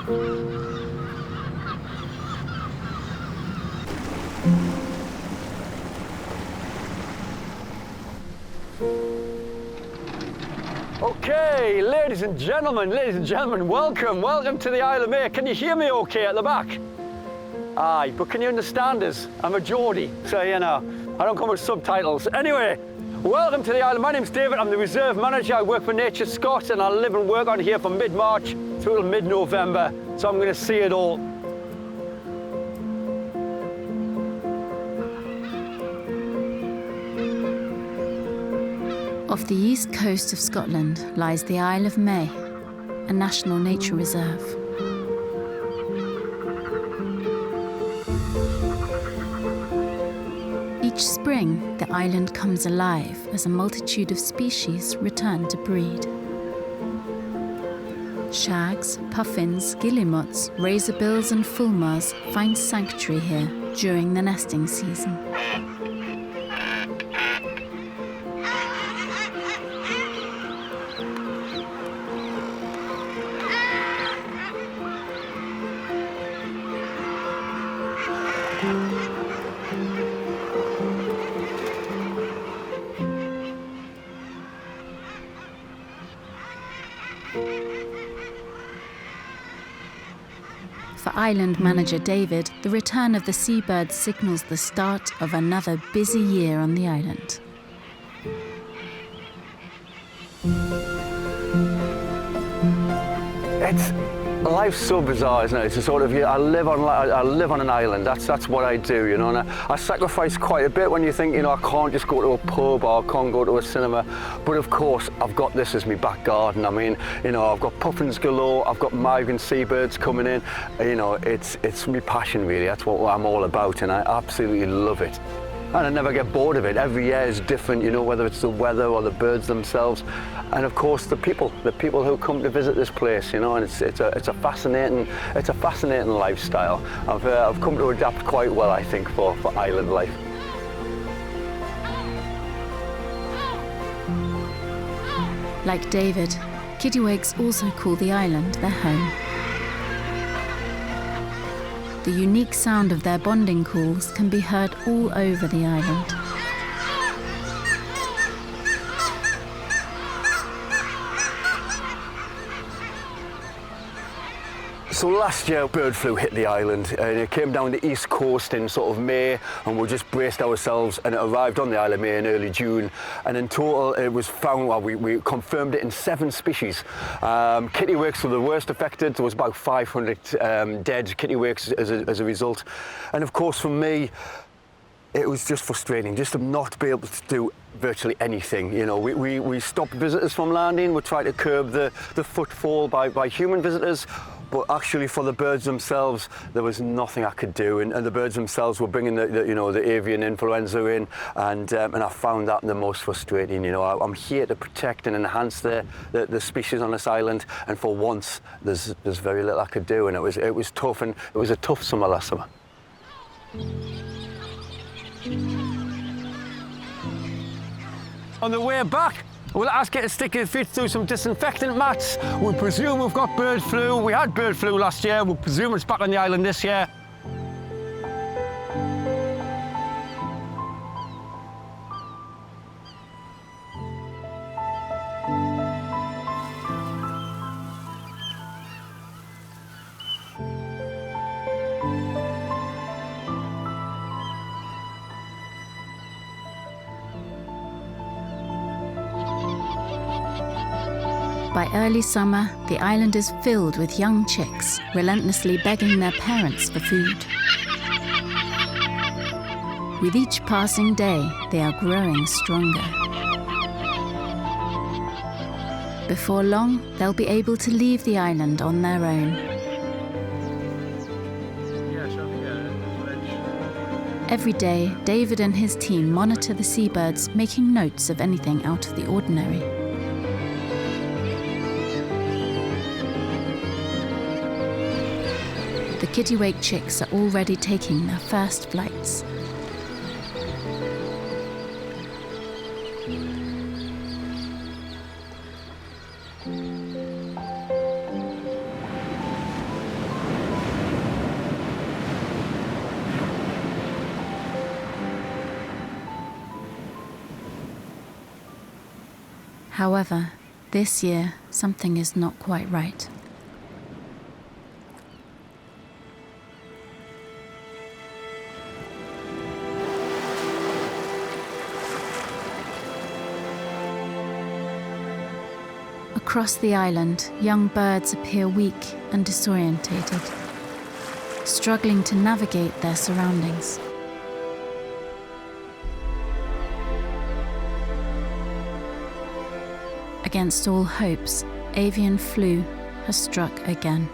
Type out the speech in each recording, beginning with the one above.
Okay, ladies and gentlemen, welcome to the Isle of May. Can you hear me okay at the back? Aye, but can you understand us? I'm a Geordie, so you know, I don't come with subtitles. Anyway, welcome to the island. My name's David, I'm the reserve manager. I work for Nature Scott and I live and work on here from mid-March through till mid-November, so I'm going to see it all. Off the east coast of Scotland lies the Isle of May, a national nature reserve. Each spring, the island comes alive as a multitude of species return to breed. Shags, puffins, guillemots, razorbills and fulmars find sanctuary here during the nesting season. For island manager David, the return of the seabirds signals the start of another busy year on the island. Life's so bizarre, isn't it? It's a sort of, I live on an island. That's what I do, you know. And I sacrifice quite a bit when you think, you know, I can't just go to a pub or I can't go to a cinema. But of course, I've got this as my back garden. I mean, you know, I've got puffins galore. I've got migrant seabirds coming in. You know, it's my passion really. That's what I'm all about, and I absolutely love it. And I never get bored of it. Every year is different, you know, whether it's the weather or the birds themselves, and of course the people who come to visit this place, you know. And it's a fascinating lifestyle. I've come to adapt quite well, I think, for island life. Like David, kittiwakes also call the island their home. The unique sound of their bonding calls can be heard all over the island. So last year, bird flu hit the island, and it came down the east coast in sort of May, and we just braced ourselves, and it arrived on the Isle of May in early June. And in total, it was found, well, we confirmed it in 7 species. Kittiwakes were the worst affected. There was about 500 dead kittiwakes as a result. And of course, for me, it was just frustrating just to not be able to do virtually anything. You know, we stopped visitors from landing. We tried to curb the footfall by human visitors. But actually, for the birds themselves, there was nothing I could do, and the birds themselves were bringing the avian influenza in, and I found that the most frustrating. You know, I'm here to protect and enhance the species on this island, and for once, there's very little I could do, and it was tough, and it was a tough summer last summer. On the way back, we'll ask you to stick your feet through some disinfectant mats. We presume we've got bird flu. We had bird flu last year. We presume it's back on the island this year. By early summer, the island is filled with young chicks, relentlessly begging their parents for food. With each passing day, they are growing stronger. Before long, they'll be able to leave the island on their own. Every day, David and his team monitor the seabirds, making notes of anything out of the ordinary. The kittiwake chicks are already taking their first flights. However, this year, something is not quite right. Across the island, young birds appear weak and disorientated, struggling to navigate their surroundings. Against all hopes, avian flu has struck again.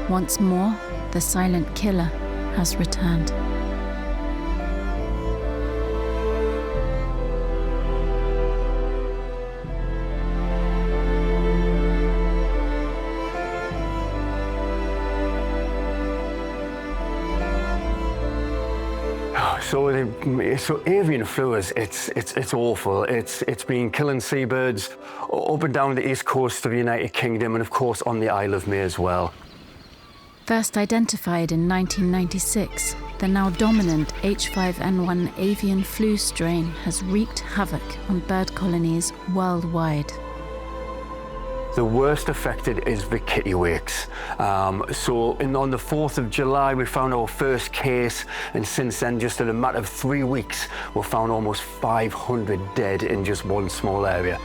Once more, the silent killer has returned. So avian flu it's awful. It's been killing seabirds up and down the east coast of the United Kingdom and of course on the Isle of May as well. First identified in 1996, the now dominant H5N1 avian flu strain has wreaked havoc on bird colonies worldwide. The worst affected is the kittiwakes. On the 4th of July, we found our first case, and since then, just in a matter of 3 weeks, we've found almost 500 dead in just one small area.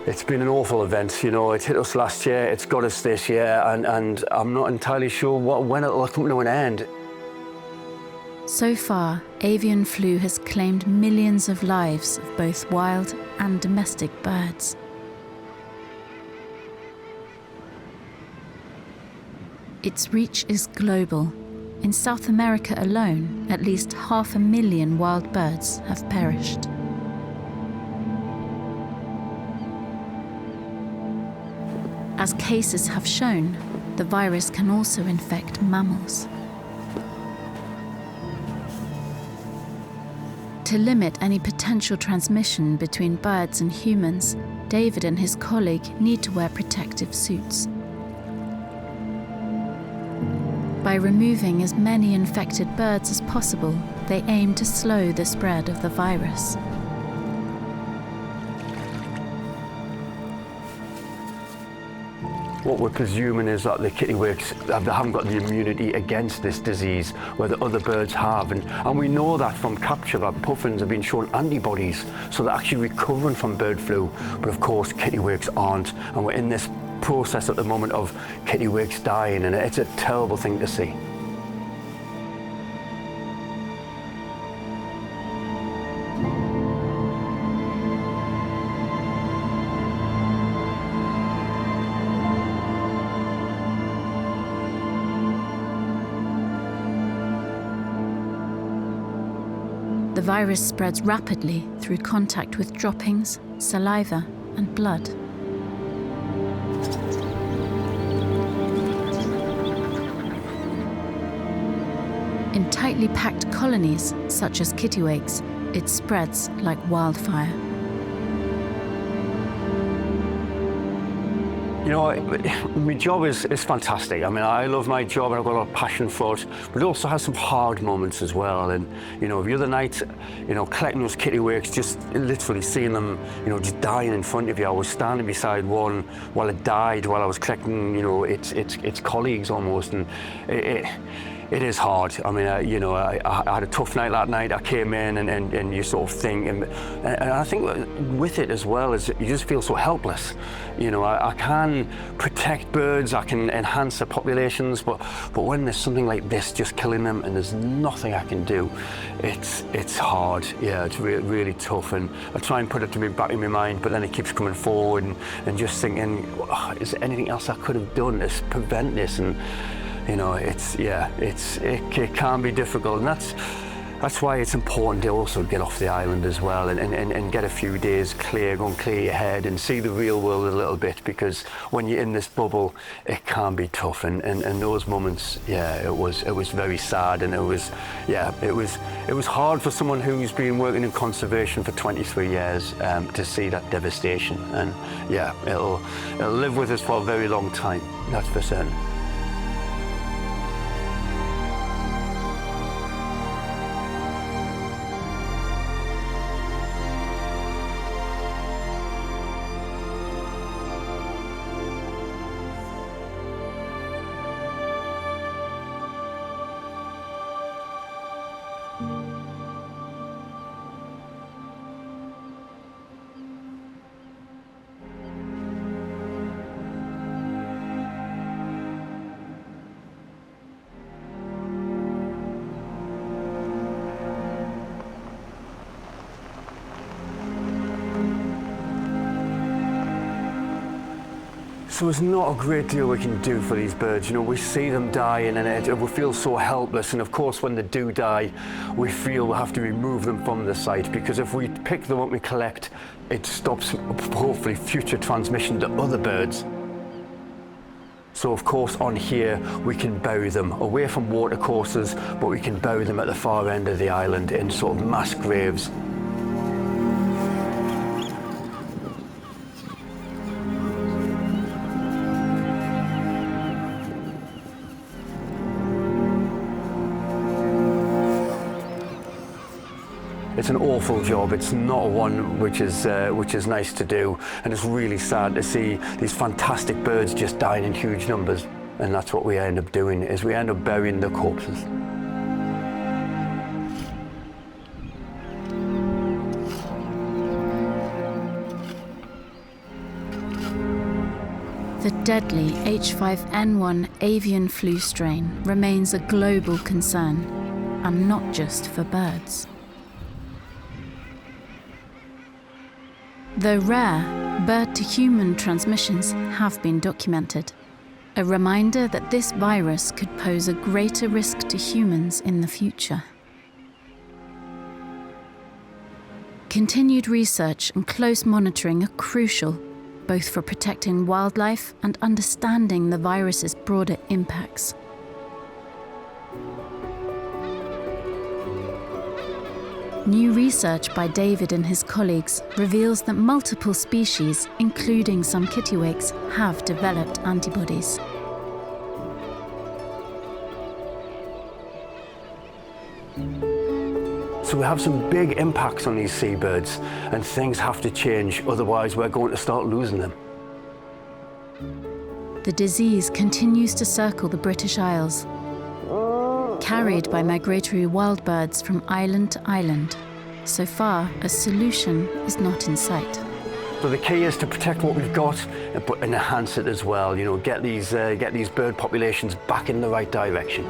It's been an awful event, you know. It hit us last year, it's got us this year, and I'm not entirely sure when it'll come to an end. So far, avian flu has claimed millions of lives of both wild and domestic birds. Its reach is global. In South America alone, at least 500,000 wild birds have perished. As cases have shown, the virus can also infect mammals. To limit any potential transmission between birds and humans, David and his colleague need to wear protective suits. By removing as many infected birds as possible, they aim to slow the spread of the virus. What we're presuming is that the kittiwakes haven't got the immunity against this disease, where the other birds have. And we know that from capture that puffins have been shown antibodies, so they're actually recovering from bird flu. But of course, kittiwakes aren't. And we're in this process at the moment of kittiwakes dying, and it's a terrible thing to see. The virus spreads rapidly through contact with droppings, saliva, and blood. In tightly packed colonies, such as kittiwakes, it spreads like wildfire. You know, my job is fantastic. I mean, I love my job and I've got a lot of passion for it, but it also has some hard moments as well. And, you know, the other night, you know, collecting those kittiwakes, just literally seeing them, you know, just dying in front of you. I was standing beside one while it died, while I was collecting, you know, its colleagues almost. And it is hard. I mean, you know, I had a tough night that night. I came in and you sort of think, and I think with it as well is you just feel so helpless. You know, I can protect birds, I can enhance their populations, but when there's something like this just killing them and there's nothing I can do, it's hard. Yeah, it's really tough, and I try and put it to me back in my mind, but then it keeps coming forward and just thinking, oh, is there anything else I could have done to prevent this? And you know, it can be difficult, and That's why it's important to also get off the island as well and get a few days clear, go and clear your head and see the real world a little bit, because when you're in this bubble, it can be tough. And those moments, yeah, it was very sad, and it was hard for someone who's been working in conservation for 23 years to see that devastation. And yeah, it'll live with us for a very long time, that's for certain. So there's not a great deal we can do for these birds. You know, we see them dying and we feel so helpless. And of course, when they do die, we feel we'll have to remove them from the site, because if we pick them up and collect, it stops hopefully future transmission to other birds. So of course on here we can bury them away from watercourses, but we can bury them at the far end of the island in sort of mass graves. It's an awful job. It's not one which is nice to do, and it's really sad to see these fantastic birds just dying in huge numbers. And that's what we end up doing, is we end up burying the corpses. The deadly H5N1 avian flu strain remains a global concern, and not just for birds. Though rare, bird-to-human transmissions have been documented, a reminder that this virus could pose a greater risk to humans in the future. Continued research and close monitoring are crucial, both for protecting wildlife and understanding the virus's broader impacts. New research by David and his colleagues reveals that multiple species, including some kittiwakes, have developed antibodies. So we have some big impacts on these seabirds, and things have to change, otherwise we're going to start losing them. The disease continues to circle the British Isles, carried by migratory wild birds from island to island. So far, a solution is not in sight. So the key is to protect what we've got, but enhance it as well. You know, get these bird populations back in the right direction.